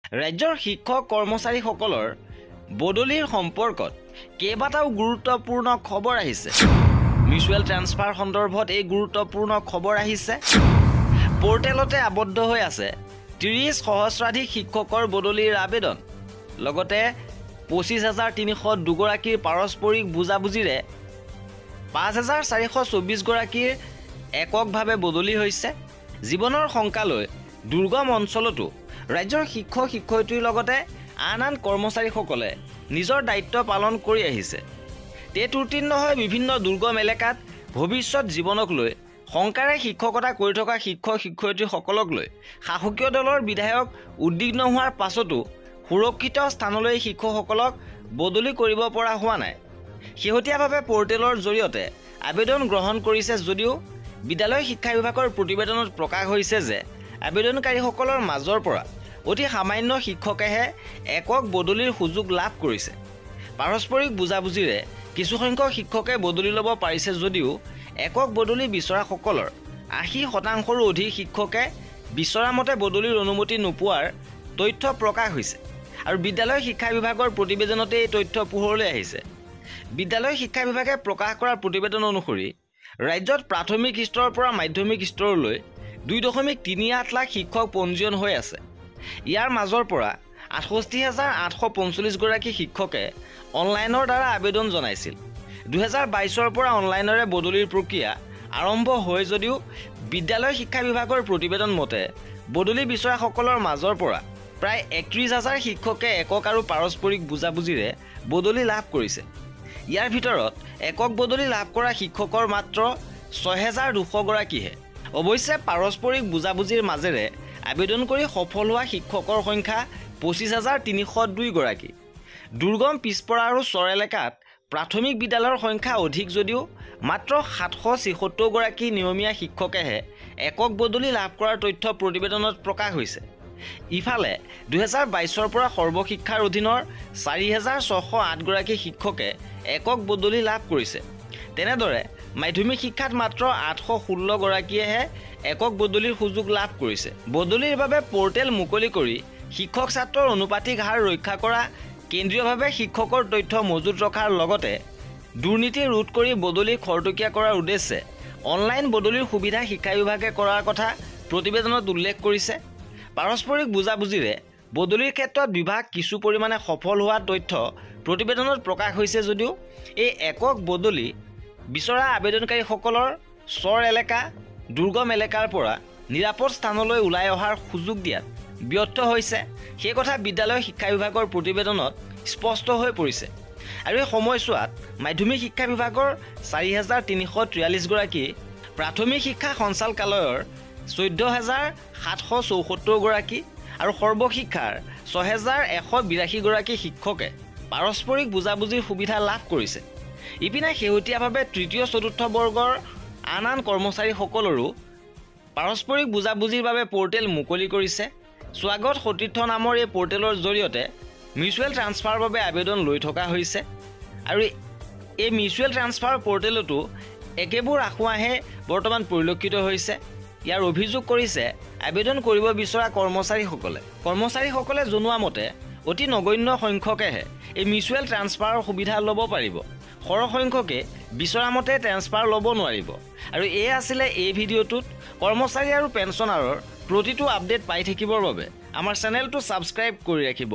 ৰাজ্যৰ শিক্ষক কৰ্মচাৰীসকলৰ বদলিৰ সম্পৰ্কত কেইবাটাও গুৰুত্বপূৰ্ণ খবৰ আহিছে। মিউচুৱেল ট্ৰান্সফাৰ সন্দৰ্ভত এই গুৰুত্বপূৰ্ণ খবৰ আহিছে। পৰ্টেলতে আবদ্ধ হৈ আছে 30 সহস্ৰাধিক শিক্ষকৰ বদলিৰ আবেদন। লগতে 25,302 গৰাকীৰ পাৰস্পৰিক বুজাবুজিৰে 5,424 গৰাকীৰ এককভাৱে বদলি হৈছে। জীৱনৰ শংকালৈ দুৰ্গম অঞ্চলতো ৰাজ্যৰ শিক্ষক শিক্ষয়িত্ৰীৰ লগতে আন কৰ্মচাৰীসকলে নিজৰ দায়িত্ব পালন কৰি আহিছে। টেট উত্তীৰ্ণ হৈ বিভিন্ন দুৰ্গম এলেকাত ভৱিষ্যত জীৱনক লৈ শংকাৰে শিক্ষকতা কৰি থকা শিক্ষক শিক্ষয়িত্ৰীসকলক লৈ শাসকীয় দলৰ বিধায়ক উদ্বিগ্ন হোৱাৰ পাছতো সুৰক্ষিত স্থানলৈ শিক্ষকসকলক বদলি কৰিব পৰা হোৱা নাই। শেহতীয়াভাৱে পৰ্টেলৰ জৰিয়তে আবেদন গ্ৰহণ কৰিছে যদিও বিদ্যালয় শিক্ষা বিভাগৰ প্ৰতিবেদনত প্ৰকাশ হৈছে যে আবেদনকাৰীসকলৰ মাজৰ পৰা অতি সামান্য শিক্ষকেহে একক বদলিৰ সুযোগ লাভ কৰিছে। পাৰস্পৰিক বুজাবুজিৰে কিছুসংখ্যক শিক্ষকে বদলি ল'ব পাৰিছে যদিও একক বদলি বিচৰাসকলৰ 80%ৰো অধিক শিক্ষকে বিচৰা মতে বদলিৰ অনুমতি নোপোৱাৰ তথ্য প্ৰকাশ হৈছে। আৰু বিদ্যালয় শিক্ষা বিভাগৰ প্ৰতিবেদনতে এই তথ্য পোহৰলৈ আহিছে। বিদ্যালয় শিক্ষা বিভাগে প্ৰকাশ কৰা প্ৰতিবেদন অনুসৰি ৰাজ্যত প্ৰাথমিক স্তৰৰ পৰা মাধ্যমিক স্তৰলৈ 2.38 লাখ শিক্ষক পঞ্জীয়ন হৈ আছে। ইয়াৰ মাজৰ পৰা 68,845 গৰাকী শিক্ষকে অনলাইনৰ দ্বাৰা আবেদন জনাইছিল। 2022 পৰা অনলাইনৰে বদলিৰ প্ৰক্ৰিয়া আৰম্ভ হয় যদিও বিদ্যালয় শিক্ষা বিভাগৰ প্ৰতিবেদন মতে বদলি বিচৰাসকলৰ মাজৰ পৰা প্ৰায় 31,000 শিক্ষকে একক আৰু পাৰস্পৰিক বুজাবুজিৰে বদলি লাভ কৰিছে। ইয়াৰ ভিতৰত একক বদলি লাভ কৰা শিক্ষকৰ মাত্ৰ 6,200 গৰাকীহে। অৱশ্যে পাৰস্পৰিক বুজাবুজিৰ মাজেৰে আবেদন কৰি সফল হোৱা শিক্ষকৰ সংখ্যা 25,302 গৰাকী। দুৰ্গম পিছপৰা আৰু চৰ এলেকাত প্ৰাথমিক বিদ্যালয়ৰ সংখ্যা অধিক যদিও মাত্ৰ 776 গৰাকী নিয়মীয়া শিক্ষকেহে একক বদলি লাভ কৰাৰ তথ্য প্ৰতিবেদনত প্ৰকাশ হৈছে। ইফালে 2022 পৰা সৰ্বশিক্ষাৰ অধীনৰ 4,608 গৰাকী শিক্ষকে একক বদলি লাভ কৰিছে। তেনেদৰে মাধ্যমিক শিক্ষাত মাত্ৰ 816 গৰাকীয়েহে একক বদলিৰ সুযোগ লাভ কৰিছে। বদলিৰ বাবে পৰ্টেল মুকলি কৰি শিক্ষক ছাত্ৰৰ অনুপাতিক হাৰ ৰক্ষা কৰা, কেন্দ্ৰীয়ভাৱে শিক্ষকৰ তথ্য মজুত ৰখাৰ লগতে দুৰ্নীতি ৰোধ কৰি বদলি খৰতকীয়া কৰাৰ উদ্দেশ্যে অনলাইন বদলিৰ সুবিধা শিক্ষা বিভাগে কৰাৰ কথা প্ৰতিবেদনত উল্লেখ কৰিছে। পাৰস্পৰিক বুজাবুজিৰে বদলিৰ ক্ষেত্ৰত বিভাগ কিছু পৰিমাণে সফল হোৱা তথ্য প্ৰতিবেদনত প্ৰকাশ হৈছে যদিও এই একক বদলি বিচৰা আবেদনকাৰীসকলৰ চৰ এলেকা, দুৰ্গম এলেকাৰ পৰা নিৰাপদ স্থানলৈ ওলাই অহাৰ সুযোগ দিয়াত ব্যৰ্থ হৈছে, সেই কথা বিদ্যালয় শিক্ষা বিভাগৰ প্ৰতিবেদনত স্পষ্ট হৈ পৰিছে। আৰু এই সময়ছোৱাত মাধ্যমিক শিক্ষা বিভাগৰ 4,343 গৰাকী, প্ৰাথমিক শিক্ষা সঞ্চালকালয়ৰ 14,774 গৰাকী আৰু সৰ্বশিক্ষাৰ 6,182 গৰাকী শিক্ষকে পাৰস্পৰিক বুজাবুজিৰ সুবিধা লাভ কৰিছে। ইপিনে শেহতীয়াভাৱে তৃতীয় চতুৰ্থ বৰ্গৰ আন কৰ্মচাৰীসকলৰো পাৰস্পৰিক বুজাবুজিৰ বাবে পৰ্টেল মুকলি কৰিছে। স্বাগত সতীৰ্থ নামৰ এই পৰ্টেলৰ জৰিয়তে মিউচুৱেল ট্ৰান্সফাৰৰ বাবে আবেদন লৈ থকা হৈছে। আৰু এই মিউচুৱেল ট্ৰান্সফাৰ পৰ্টেলতো একেবোৰ আখুৱাহে বৰ্তমান পৰিলক্ষিত হৈছে। ইয়াৰ অভিযোগ কৰিছে আবেদন কৰিব বিচৰা কৰ্মচাৰীসকলে জনোৱা মতে অতি নগণ্য সংখ্যকেহে এই মিউচুৱেল ট্ৰান্সফাৰৰ সুবিধা ল'ব পাৰিব। সৰহসংখ্যকে বিচৰা মতে ট্ৰান্সফাৰ ল'ব নোৱাৰিব। আৰু এই আছিলে এই ভিডিঅ'টোত কৰ্মচাৰী আৰু পেঞ্চনাৰৰ প্ৰতিটো আপডেট পাই থাকিবৰ বাবে আমাৰ চেনেলটো ছাবস্ক্ৰাইব কৰি ৰাখিব।